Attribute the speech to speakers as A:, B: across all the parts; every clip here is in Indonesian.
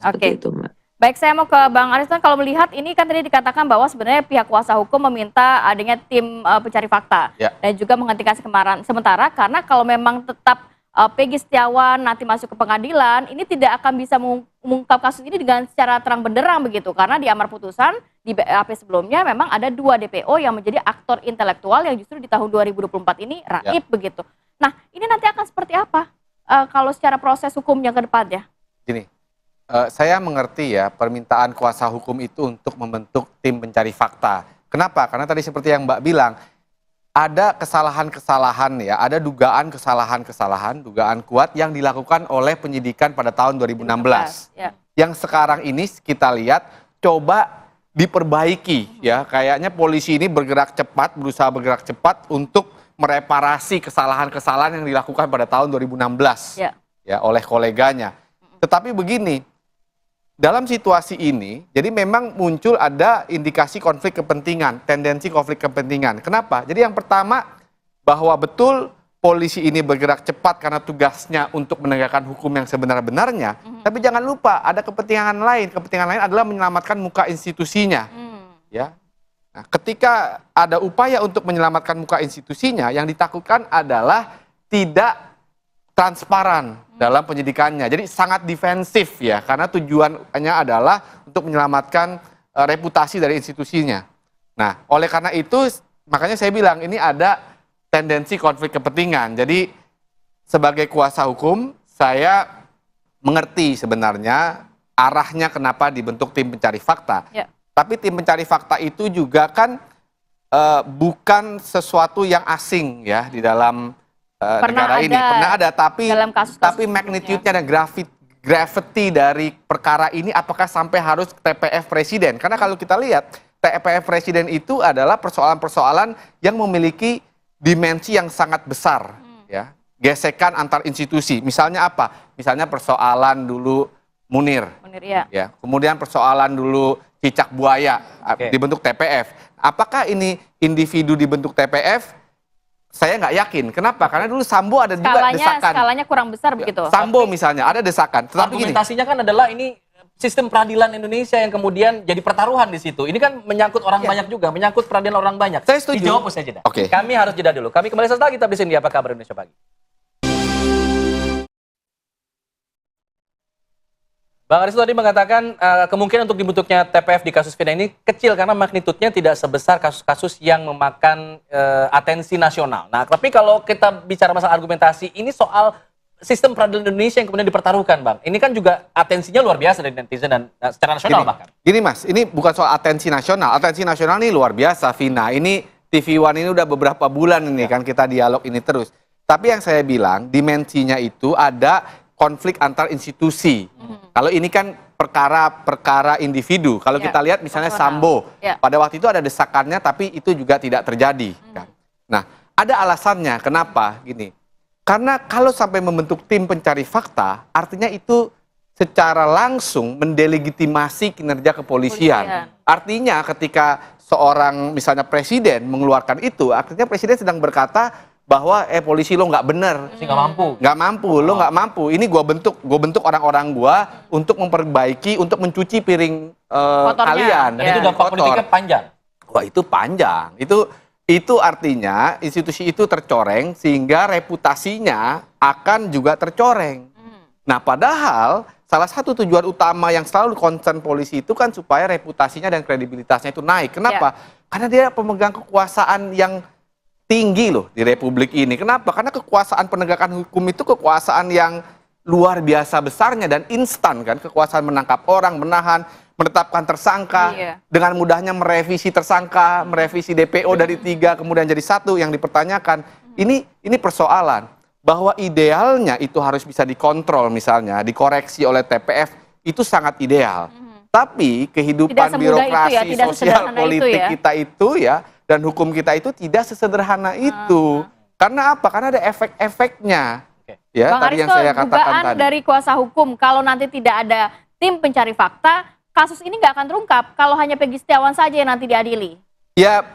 A: Seperti
B: Oke.
A: itu, Mbak.
B: Baik, saya mau ke Bang Ariston. Kalau melihat ini kan tadi dikatakan bahwa sebenarnya pihak kuasa hukum meminta adanya tim pencari fakta
C: Ya.
B: dan juga menghentikan sementara karena kalau memang tetap Peggy Setiawan nanti masuk ke pengadilan, ini tidak akan bisa mengungkap kasus ini dengan secara terang benderang begitu karena di amar putusan di BAP sebelumnya memang ada 2 DPO yang menjadi aktor intelektual yang justru di tahun 2024 ini raib begitu. Nah, ini nanti akan seperti apa kalau secara proses hukumnya ke depannya?
C: Gini, saya mengerti ya permintaan kuasa hukum itu untuk membentuk tim pencari fakta. Kenapa? Karena tadi seperti yang Mbak bilang, ada kesalahan-kesalahan ya, ada dugaan kesalahan-kesalahan, dugaan kuat yang dilakukan oleh penyidikan pada tahun 2016.
B: Ya.
C: Yang sekarang ini kita lihat coba diperbaiki ya, kayaknya polisi ini berusaha bergerak cepat untuk mereparasi kesalahan-kesalahan yang dilakukan pada tahun 2016 ya oleh koleganya. Tetapi begini, dalam situasi ini, jadi memang muncul ada indikasi konflik kepentingan, tendensi konflik kepentingan. Kenapa? Jadi yang pertama, bahwa betul polisi ini bergerak cepat karena tugasnya untuk menegakkan hukum yang sebenar-benarnya. Tapi jangan lupa, ada kepentingan lain. Kepentingan lain adalah menyelamatkan muka institusinya. Ya. Nah, ketika ada upaya untuk menyelamatkan muka institusinya, yang ditakutkan adalah tidak transparan dalam penyidikannya. Jadi sangat defensif ya, karena tujuannya adalah untuk menyelamatkan reputasi dari institusinya. Nah, oleh karena itu makanya saya bilang ini ada tendensi konflik kepentingan. Jadi sebagai kuasa hukum saya mengerti sebenarnya arahnya kenapa dibentuk tim pencari fakta. Tapi tim pencari fakta itu juga kan bukan sesuatu yang asing ya di dalam negara ini. Pernah ada, tapi magnitude-nya dan gravity dari perkara ini apakah sampai harus TPF Presiden? Karena kalau kita lihat, TPF Presiden itu adalah persoalan-persoalan yang memiliki dimensi yang sangat besar. Ya. Gesekan antar institusi. Misalnya apa? Misalnya persoalan dulu Munir. Ya. Kemudian persoalan dulu cicak buaya dibentuk TPF. Apakah ini individu dibentuk TPF? Saya nggak yakin. Kenapa? Karena dulu Sambo ada juga desakan.
B: Skalanya kurang besar begitu.
C: Sambo misalnya ada desakan. Tetapi
D: argumentasinya kan adalah ini sistem peradilan Indonesia yang kemudian jadi pertaruhan di situ. Ini kan menyangkut orang banyak juga, menyangkut peradilan orang banyak.
C: Saya setuju.
D: Dijawab usai jeda.
C: Oke.
D: Kami harus jeda dulu. Kami kembali setelah kita di sini. Apa kabar Indonesia Pagi? Bang Ariston tadi mengatakan kemungkinan untuk dibentuknya TPF di kasus Vina ini kecil karena magnitudenya tidak sebesar kasus-kasus yang memakan atensi nasional. Nah, tapi kalau kita bicara masalah argumentasi, ini soal sistem peradilan Indonesia yang kemudian dipertaruhkan, Bang. Ini kan juga atensinya luar biasa dari netizen dan secara nasional bahkan.
C: Gini Mas, ini bukan soal atensi nasional. Atensi nasional ini luar biasa, Vina. Ini TV One ini udah beberapa bulan ini kan kita dialog ini terus. Tapi yang saya bilang, dimensinya itu ada konflik antar institusi. Kalau ini kan perkara individu. Kalau kita lihat misalnya Sambo, pada waktu itu ada desakannya tapi itu juga tidak terjadi. Kan? Nah, ada alasannya kenapa gini. Karena kalau sampai membentuk tim pencari fakta, artinya itu secara langsung mendelegitimasi kinerja kepolisian. Artinya ketika seorang misalnya presiden mengeluarkan itu, artinya presiden sedang berkata bahwa polisi lo nggak bener, nggak mampu, lo nggak mampu. Ini gue bentuk orang-orang gue untuk memperbaiki, untuk mencuci piring kalian.
D: Dan itu dampak politiknya panjang.
C: Wah itu panjang. Itu artinya institusi itu tercoreng sehingga reputasinya akan juga tercoreng. Nah padahal salah satu tujuan utama yang selalu concern polisi itu kan supaya reputasinya dan kredibilitasnya itu naik. Kenapa? Karena dia pemegang kekuasaan yang tinggi loh di Republik ini. Kenapa? Karena kekuasaan penegakan hukum itu kekuasaan yang luar biasa besarnya dan instan kan. Kekuasaan menangkap orang, menahan, menetapkan tersangka, dengan mudahnya merevisi tersangka, merevisi DPO dari 3 kemudian jadi 1 yang dipertanyakan. Ini persoalan bahwa idealnya itu harus bisa dikontrol misalnya, dikoreksi oleh TPF itu sangat ideal. Tapi kehidupan birokrasi sosial politik kita itu ya dan hukum kita itu tidak sesederhana itu. Karena apa? Karena ada efek-efeknya. Ya,
B: Bang
C: tadi
B: Ariston,
C: yang saya katakan
B: dugaan
C: tadi.
B: dari kuasa hukum kalau nanti tidak ada tim pencari fakta, kasus ini nggak akan terungkap kalau hanya Peggy Setiawan saja yang nanti diadili.
C: Ya,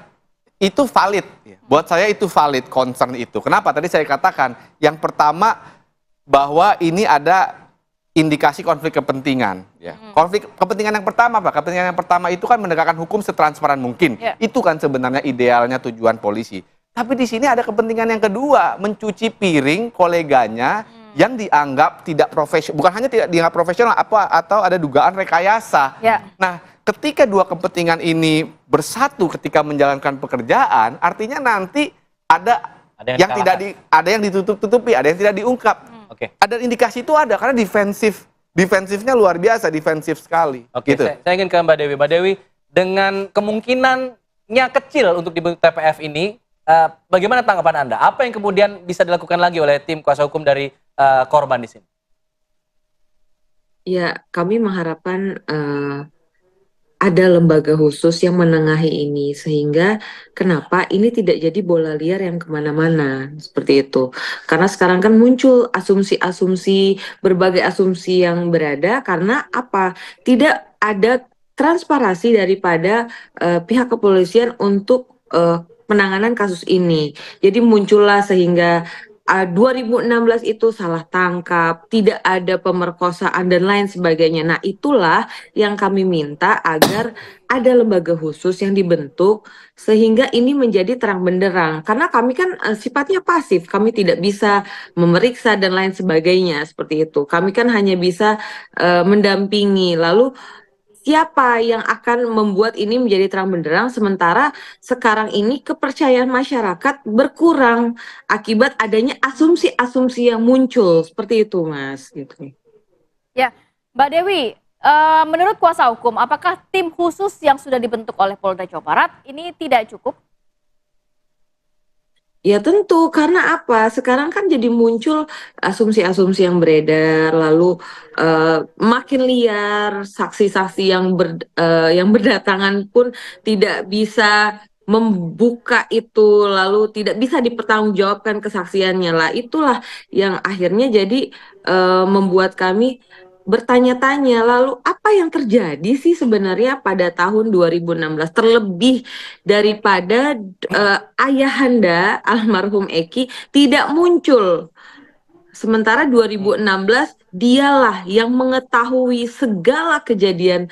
C: itu valid. Buat saya itu valid concern itu. Kenapa? Tadi saya katakan, yang pertama bahwa ini ada indikasi konflik kepentingan. Ya. Konflik kepentingan yang pertama, Pak. Kepentingan yang pertama itu kan menegakkan hukum setransparan mungkin.
B: Ya.
C: Itu kan sebenarnya idealnya tujuan polisi. Tapi di sini ada kepentingan yang kedua, mencuci piring koleganya yang dianggap tidak profesional, bukan hanya tidak dianggap profesional, atau ada dugaan rekayasa.
B: Ya.
C: Nah, ketika dua kepentingan ini bersatu ketika menjalankan pekerjaan, artinya nanti ada
D: Ada yang
C: ada yang ditutup-tutupi, ada yang tidak diungkap.
D: Oke.
C: Ada indikasi itu ada karena defensifnya luar biasa, defensif sekali.
D: Oke,
C: Gitu.
D: saya ingin ke Mbak Dewi. Mbak Dewi, dengan kemungkinannya kecil untuk dibentuk TPF ini, bagaimana tanggapan Anda? Apa yang kemudian bisa dilakukan lagi oleh tim kuasa hukum dari korban di sini?
A: Ya, kami mengharapkan ada lembaga khusus yang menengahi ini, sehingga kenapa ini tidak jadi bola liar yang kemana-mana, seperti itu. Karena sekarang kan muncul asumsi-asumsi, berbagai asumsi yang berada, karena apa? Tidak ada transparansi daripada pihak kepolisian untuk penanganan kasus ini. Jadi muncullah sehingga 2016 itu salah tangkap, tidak ada pemerkosaan dan lain sebagainya. Nah, itulah yang kami minta agar ada lembaga khusus yang dibentuk sehingga ini menjadi terang benderang. Karena kami kan sifatnya pasif, kami tidak bisa memeriksa dan lain sebagainya seperti itu. Kami kan hanya bisa mendampingi. Lalu siapa yang akan membuat ini menjadi terang benderang, sementara sekarang ini kepercayaan masyarakat berkurang akibat adanya asumsi-asumsi yang muncul seperti itu, Mas. Gitu.
B: Ya, Mbak Dewi, menurut kuasa hukum, apakah tim khusus yang sudah dibentuk oleh Polda Jawa Barat ini tidak cukup?
A: Ya tentu, karena apa? Sekarang kan jadi muncul asumsi-asumsi yang beredar, lalu makin liar, saksi-saksi yang berdatangan pun tidak bisa membuka itu, lalu tidak bisa dipertanggungjawabkan kesaksiannya lah. Itulah yang akhirnya jadi membuat kami bertanya-tanya, lalu apa yang terjadi sih sebenarnya pada tahun 2016, terlebih daripada ayahanda almarhum Eki tidak muncul. Sementara 2016 dialah yang mengetahui segala kejadian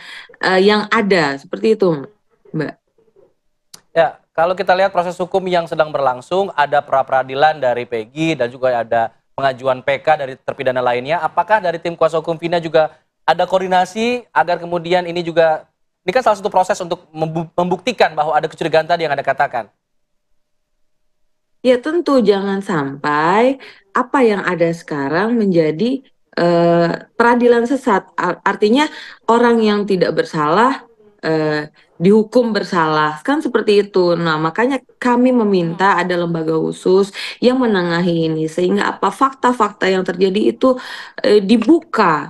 A: yang ada, seperti itu, Mbak.
D: Ya, kalau kita lihat proses hukum yang sedang berlangsung, ada pra-peradilan dari Peggy dan juga ada pengajuan PK dari terpidana lainnya. Apakah dari tim kuasa hukum Vina juga ada koordinasi agar kemudian ini juga, ini kan salah satu proses untuk membuktikan bahwa ada kecurigaan tadi yang Anda katakan?
A: Ya tentu jangan sampai apa yang ada sekarang menjadi peradilan sesat. Artinya orang yang tidak bersalah dihukum bersalah, kan seperti itu. Nah, makanya kami meminta ada lembaga khusus yang menengahi ini sehingga apa fakta-fakta yang terjadi itu dibuka